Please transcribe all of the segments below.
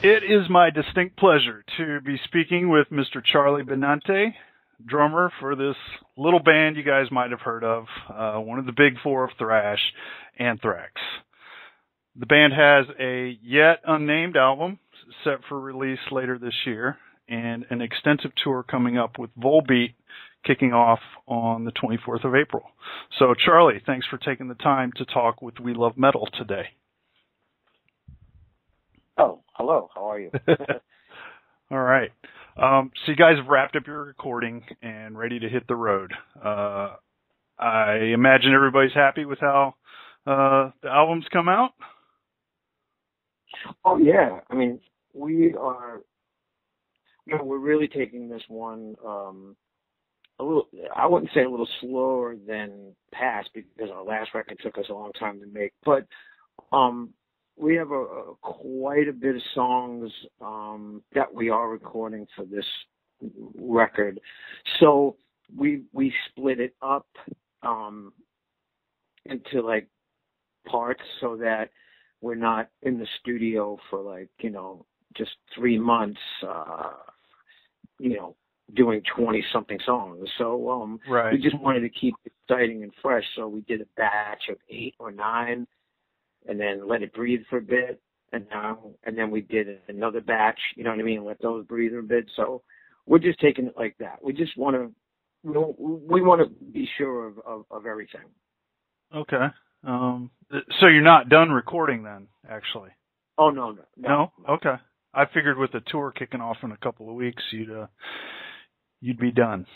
It is my distinct pleasure to be speaking with Mr. Charlie Benante, drummer for this little band you guys might have heard of, one of the big four of thrash, Anthrax. The band has a yet unnamed album set for release later this year and an extensive tour coming up with Volbeat kicking off on the 24th of April. So, Charlie, thanks for taking the time to talk with We Love Metal today. Oh, hello. How are you? All right. So you guys have wrapped up your recording and ready to hit the road. I imagine everybody's happy with how the album's come out? Oh, yeah. I mean, we are, we're really taking this one a little, I wouldn't say a little slower than past because our last record took us a long time to make, but we have quite a bit of songs that we are recording for this record. So we split it up into like parts so that we're not in the studio for like, just 3 months, doing 20-something songs. So right. We just wanted to keep it exciting and fresh. So we did a batch of 8 or 9. And then let it breathe for a bit, and then we did another batch. You know what I mean? Let those breathe a bit. So we're just taking it like that. We just want to, we want to be sure of everything. Okay. So you're not done recording then, actually? Oh no. No? Okay. I figured with the tour kicking off in a couple of weeks, you'd be done.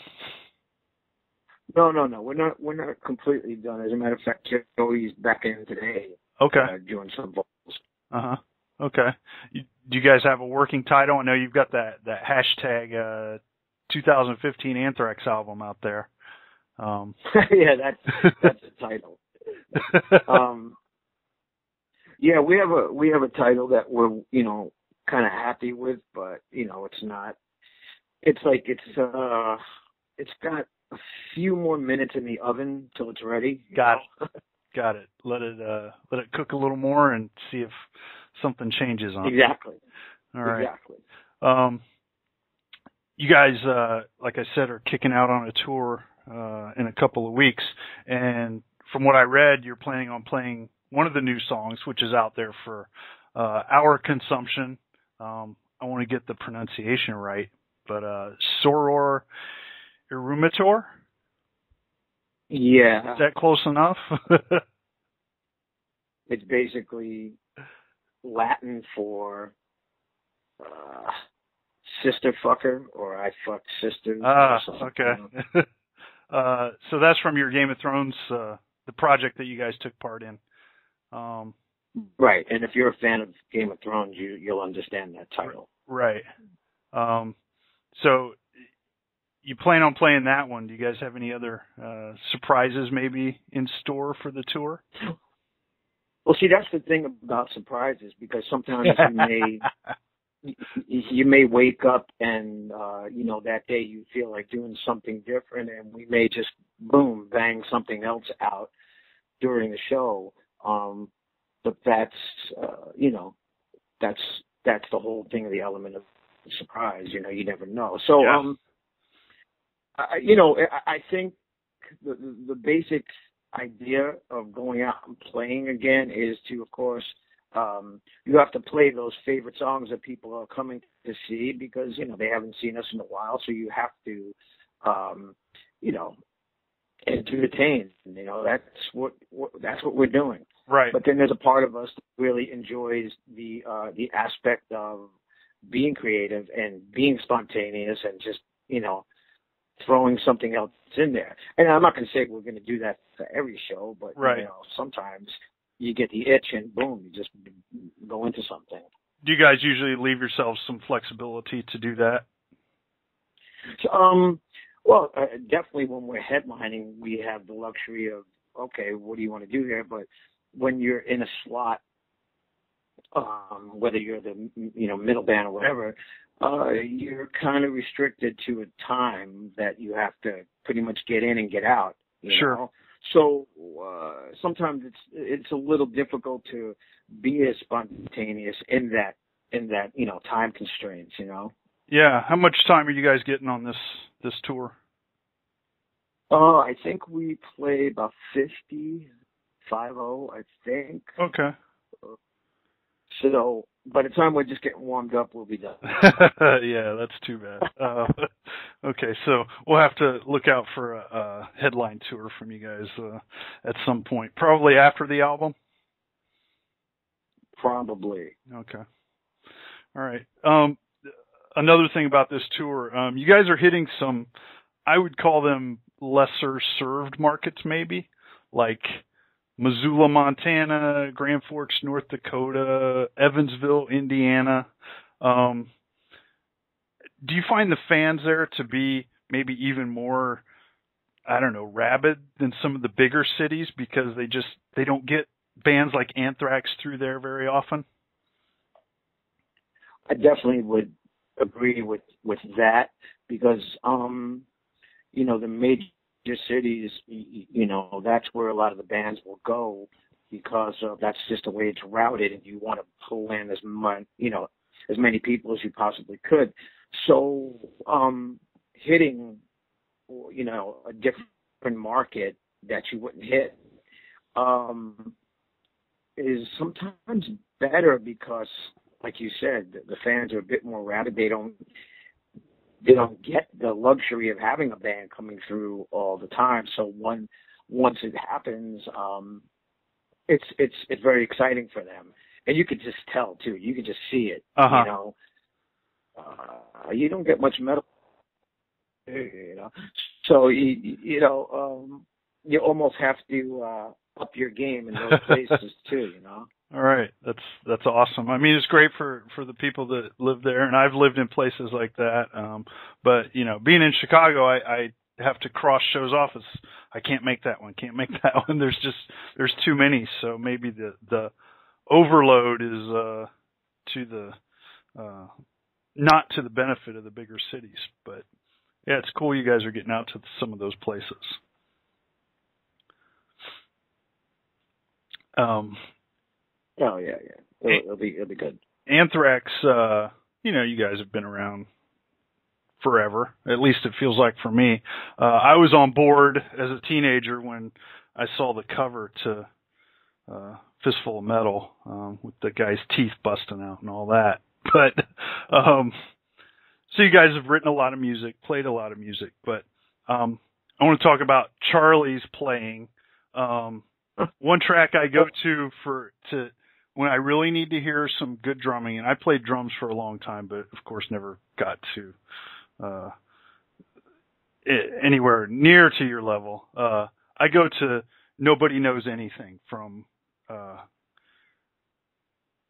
No. We're not completely done. As a matter of fact, Joey's back in today. Okay. Doing some vocals. Uh-huh. Okay. Do you guys have a working title? I know you've got that hashtag 2015 Anthrax album out there. Yeah, that's the title. Yeah, we have a title that we're kind of happy with, but it's not. It's like it's got a few more minutes in the oven till it's ready. Got it. Got it. Let it cook a little more and see if something changes on it. Exactly. All right. Exactly. You guys, like I said, are kicking out on a tour in a couple of weeks, and from what I read, you're planning on playing one of the new songs, which is out there for our consumption. I want to get the pronunciation right, but Soror Erumator? Yeah. Is that close enough? It's basically Latin for sister fucker, or I fuck sisters. Okay. So that's from your Game of Thrones, the project that you guys took part in. Right, and if you're a fan of Game of Thrones, you'll understand that title. Right. So you plan on playing that one. Do you guys have any other surprises maybe in store for the tour? Well, see, that's the thing about surprises, because sometimes you may wake up and, that day you feel like doing something different, and we may just, boom, bang something else out during the show. But that's the whole thing of the element of surprise. You never know. So, yeah. I think the basic idea of going out and playing again is to, of course, you have to play those favorite songs that people are coming to see because, they haven't seen us in a while. So you have to, entertain. That's what we're doing. Right. But then there's a part of us that really enjoys the aspect of being creative and being spontaneous and just, throwing something else in there. And I'm not going to say we're going to do that for every show, but right. Sometimes you get the itch and boom, you just go into something. Do you guys usually leave yourselves some flexibility to do that? So, well, definitely when we're headlining, we have the luxury of, okay, what do you want to do here? But when you're in a slot, whether you're the middle band or whatever, you're kind of restricted to a time that you have to pretty much get in and get out. Sure. Know? So sometimes it's a little difficult to be as spontaneous in that in that, time constraints, Yeah. How much time are you guys getting on this tour? Oh, I think we play about 50, 50, I think. Okay. So by the time we're just getting warmed up, we'll be done. Yeah, that's too bad. Okay, so we'll have to look out for a headline tour from you guys at some point, probably after the album. Probably. Okay. All right. Another thing about this tour, you guys are hitting some, I would call them lesser served markets, maybe like Missoula, Montana, Grand Forks, North Dakota, Evansville, Indiana. Do you find the fans there to be maybe even more, I don't know, rabid than some of the bigger cities because they don't get bands like Anthrax through there very often? I definitely would agree with that because, the major cities, that's where a lot of the bands will go because that's just the way it's routed, and you want to pull in as many people as you possibly could. So, hitting, a different market that you wouldn't hit, is sometimes better because, like you said, the fans are a bit more rabid. They don't get the luxury of having a band coming through all the time. So once it happens, it's very exciting for them, and you could just tell too. You could just see it. Uh-huh. You don't get much metal, So you almost have to up your game in those places too. All right, that's awesome. I mean, it's great for the people that live there, and I've lived in places like that. But being in Chicago, I have to cross shows off as I can't make that one, can't make that one. There's too many, so maybe the overload is to the not to the benefit of the bigger cities. But yeah, it's cool you guys are getting out to some of those places. Oh yeah. It'll be good. Anthrax, you guys have been around forever. At least it feels like for me. I was on board as a teenager when I saw the cover to Fistful of Metal with the guy's teeth busting out and all that. But so you guys have written a lot of music, played a lot of music. But I want to talk about Charlie's playing. One track I go to when I really need to hear some good drumming, and I played drums for a long time, but of course never got to anywhere near to your level. I go to Nobody Knows Anything from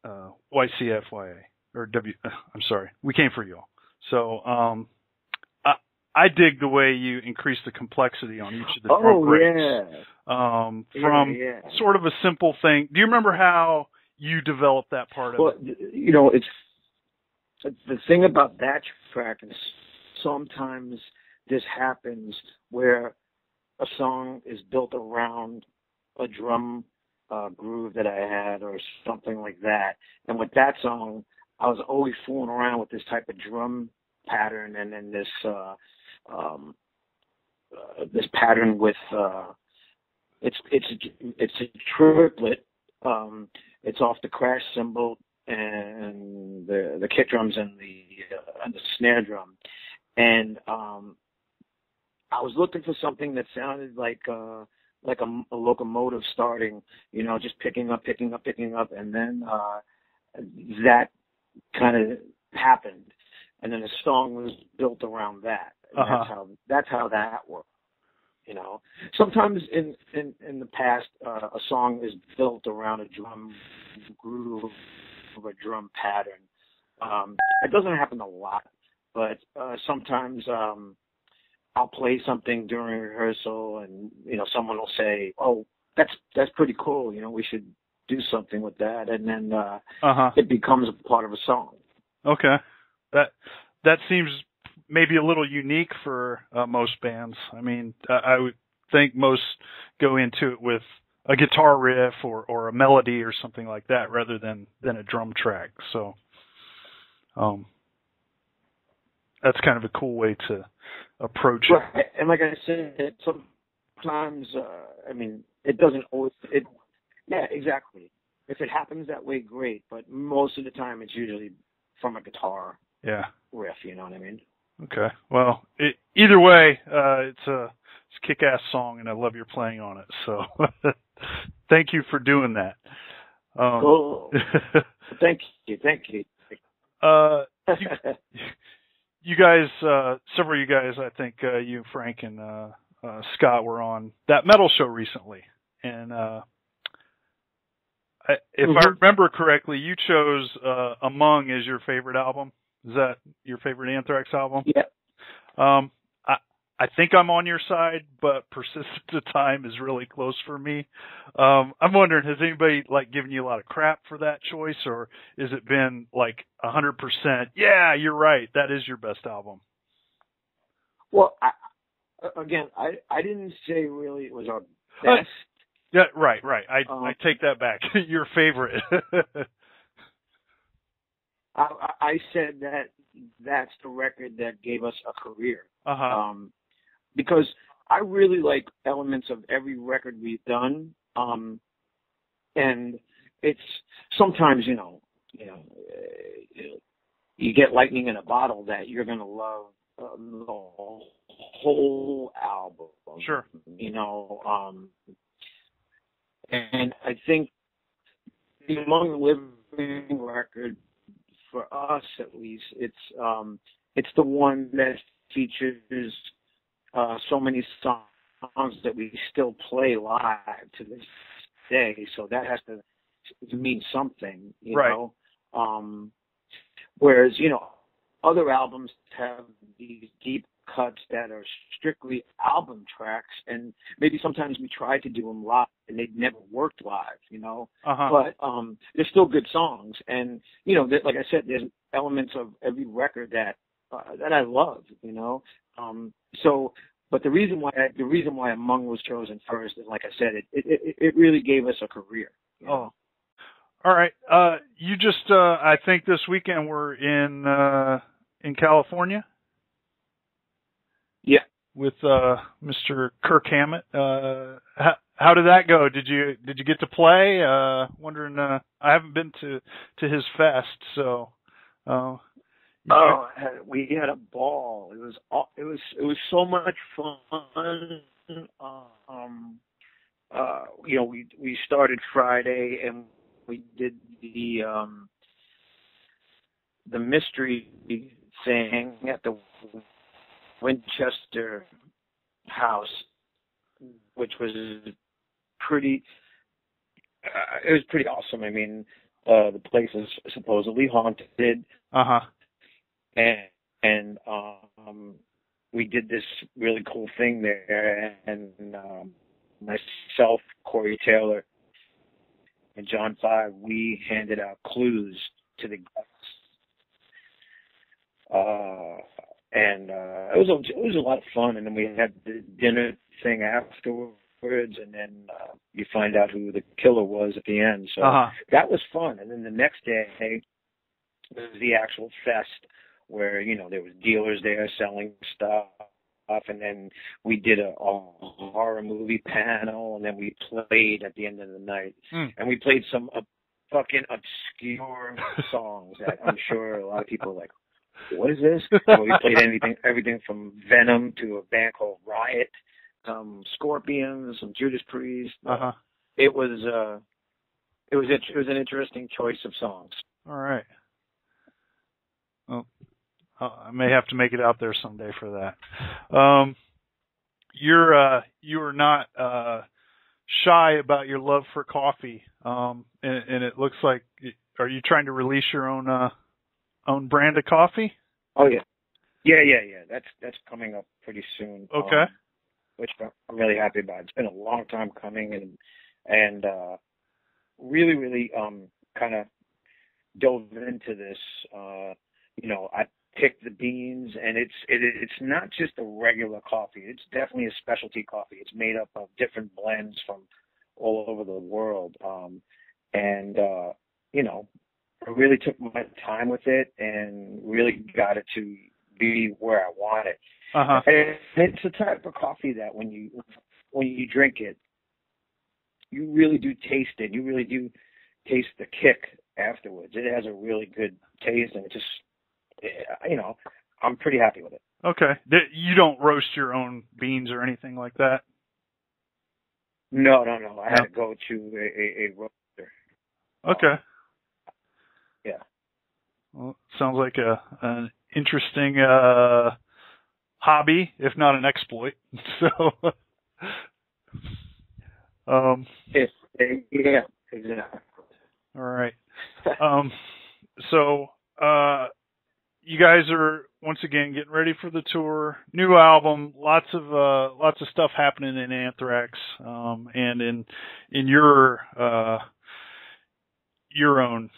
YCFYA or I'm sorry, We Came for You All. So I dig the way you increase the complexity on each of the drum breaks. From sort of a simple thing. Do you remember how you developed that part of it? It's the thing about that track is sometimes this happens where a song is built around a drum groove that I had or something like that. And with that song, I was always fooling around with this type of drum pattern, and then this pattern with it's a triplet. It's off the crash cymbal and the kick drums and the snare drum, and I was looking for something that sounded like a locomotive starting, just picking up, and then that kind of happened, and then the song was built around that. And that's how that worked. Sometimes in the past, a song is built around a drum groove or a drum pattern. It doesn't happen a lot, but sometimes I'll play something during rehearsal, and someone will say, "Oh, that's pretty cool. We should do something with that," and then it becomes a part of a song. Okay, that seems maybe a little unique for most bands. I mean, I would think most go into it with a guitar riff or a melody or something like that rather than a drum track. So Um, that's kind of a cool way to approach it. Right. And like I said, sometimes, I mean, it doesn't always, yeah, exactly. If it happens that way, great. But most of the time, it's usually from a guitar riff, you know what I mean? Okay. Well, either way, it's a kick-ass song, and I love your playing on it. So thank you for doing that. Cool. Thank you. You guys, several of you guys, I think you, Frank, and Scott were on that metal show recently. And if I remember correctly, you chose Among as your favorite album. Is that your favorite Anthrax album? Yeah. I think I'm on your side, but Persistence of Time is really close for me. I'm wondering, has anybody given you a lot of crap for that choice, or has it been 100%? Yeah, you're right. That is your best album. Well, I didn't say really it was our best. Yeah, right. I take that back. Your favorite. I said that's the record that gave us a career. Because I really like elements of every record we've done. And it's sometimes, you get lightning in a bottle that you're going to love the whole album. Sure. And I think the Among the Living record, for us at least, it's the one that features so many songs that we still play live to this day. So that has to mean something, you know. Whereas, other albums have these deep cuts that are strictly album tracks, and maybe sometimes we try to do them live and they've never worked live, but they're still good songs. And like I said, there's elements of every record that I love, but the reason why Among was chosen first is, like I said, it really gave us a career. All right. You just I think this weekend we're in California. Yeah. With Mr. Kirk Hammett. How did that go? Did you get to play? Wondering. I haven't been to his fest, so. We had a ball. It was so much fun. We started Friday and we did the mystery thing at the Winchester House, which was pretty. It was pretty awesome. I mean, the place is supposedly haunted. And we did this really cool thing there, and myself, Corey Taylor, and John Five, we handed out clues to the guests. And it was a lot of fun. And then we had the dinner thing afterwards, and then you find out who the killer was at the end. So that was fun. And then the next day was the actual fest, where there was dealers there selling stuff, and then we did a horror movie panel, and then we played at the end of the night, and we played some fucking obscure songs that I'm sure a lot of people are like, what is this? We played everything from Venom to a band called Riot, some Scorpions, some Judas Priest. It was an interesting choice of songs. All right. Well, I may have to make it out there someday for that. You are not shy about your love for coffee, and it looks like. Are you trying to release your own brand of coffee? Oh yeah. That's coming up pretty soon. Okay. Which I'm really happy about. It's been a long time coming, and really kind of dove into this. I picked the beans, and it's not just a regular coffee. It's definitely a specialty coffee. It's made up of different blends from all over the world, and I really took my time with it and really got it to be where I want it. Uh-huh. And it's the type of coffee that when you drink it, you really do taste it. You really do taste the kick afterwards. It has a really good taste, and it just, I'm pretty happy with it. Okay. You don't roast your own beans or anything like that? No. I had to go to a roaster. Okay. Yeah. Well, sounds like an interesting hobby, if not an exploit. So, yeah, exactly. all right. So, you guys are once again getting ready for the tour. New album, lots of stuff happening in Anthrax, and in your own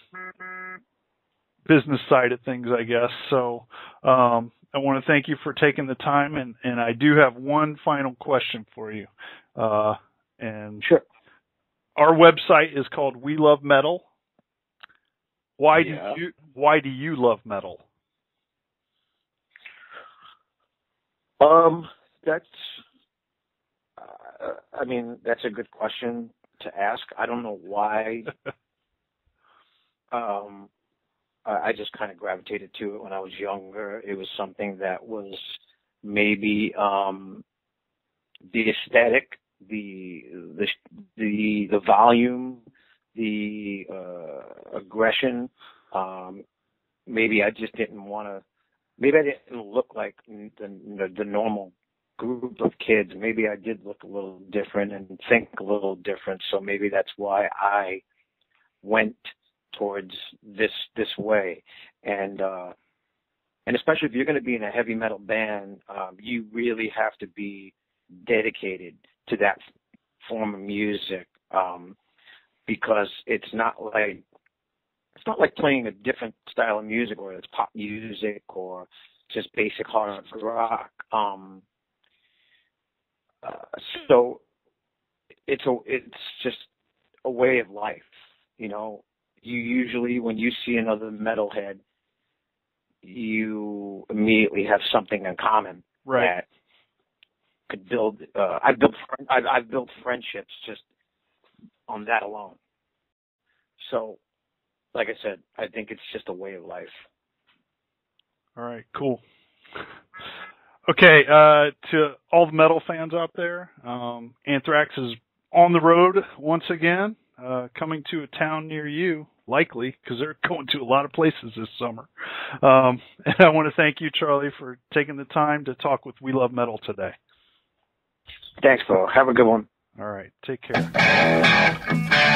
business side of things, I guess. So, I want to thank you for taking the time, and I do have one final question for you. And sure. Our website is called We Love Metal. Why do you love metal? That's a good question to ask. I don't know why. I just kind of gravitated to it when I was younger. It was something that was maybe the aesthetic, the volume, the aggression. Maybe I just didn't want to. Maybe I didn't look like the normal group of kids. Maybe I did look a little different and think a little different. So maybe that's why I went towards this way. And especially if you're going to be in a heavy metal band, you really have to be dedicated to that form of music, because it's not like playing a different style of music, or it's pop music or just basic hard rock. So it's just a way of life. You usually, when you see another metalhead, you immediately have something in common. Right. That could build. I've built friendships just on that alone. So, like I said, I think it's just a way of life. All right, cool. Okay, to all the metal fans out there, Anthrax is on the road once again, coming to a town near you, likely, because they're going to a lot of places this summer. And I want to thank you, Charlie, for taking the time to talk with We Love Metal today. Thanks, Phil. Have a good one. All right, take care.